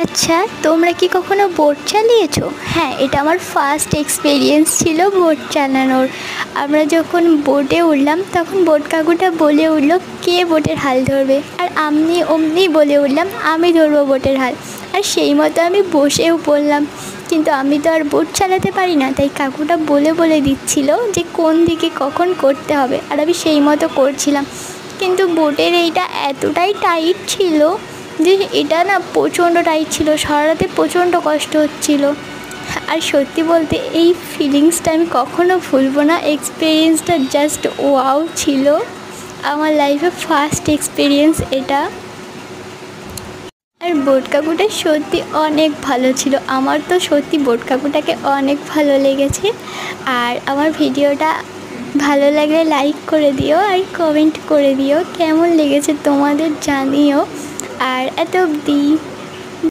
আচ্ছা, তোমরা কি কখনো বোট চালিয়েছো? হ্যাঁ, এটা আমার ফার্স্ট এক্সপিরিয়েন্স ছিল বোট চালানোর। আমরা যখন বোটে উঠলাম তখন বোট কাকুটা বলে উঠলো কে বোটের হাল ধরবে, আর আমি অমনি বলে উঠলাম আমি ধরবো বোটের হাল। আর সেই মতো আমি বসেও পড়লাম, কিন্তু আমি তো আর বোট চালাতে পারি না, তাই কাকুটা বলে বলে দিচ্ছিল যে কোন দিকে কখন করতে হবে, আর আমি সেই মতো করছিলাম। কিন্তু বোটের এইটা এতটাই টাইট ছিল যে এটা না প্রচণ্ড টাইট ছিল, সরাতে প্রচণ্ড কষ্ট হচ্ছিল। আর সত্যি বলতে এই ফিলিংসটা আমি কখনো ভুলবো না। এক্সপিরিয়েন্সটা জাস্ট ওয়াও ছিল, আমার লাইফে ফার্স্ট এক্সপিরিয়েন্স এটা। আর বোট কাকুটা সত্যি অনেক ভালো ছিল, আমার তো সত্যি বোট কাকুটাকে অনেক ভালো লেগেছে। আর আমার ভিডিওটা ভালো লাগলে লাইক করে দিও আর কমেন্ট করে দিও কেমন লেগেছে তোমাদের, জানিও। আর এত অবধি।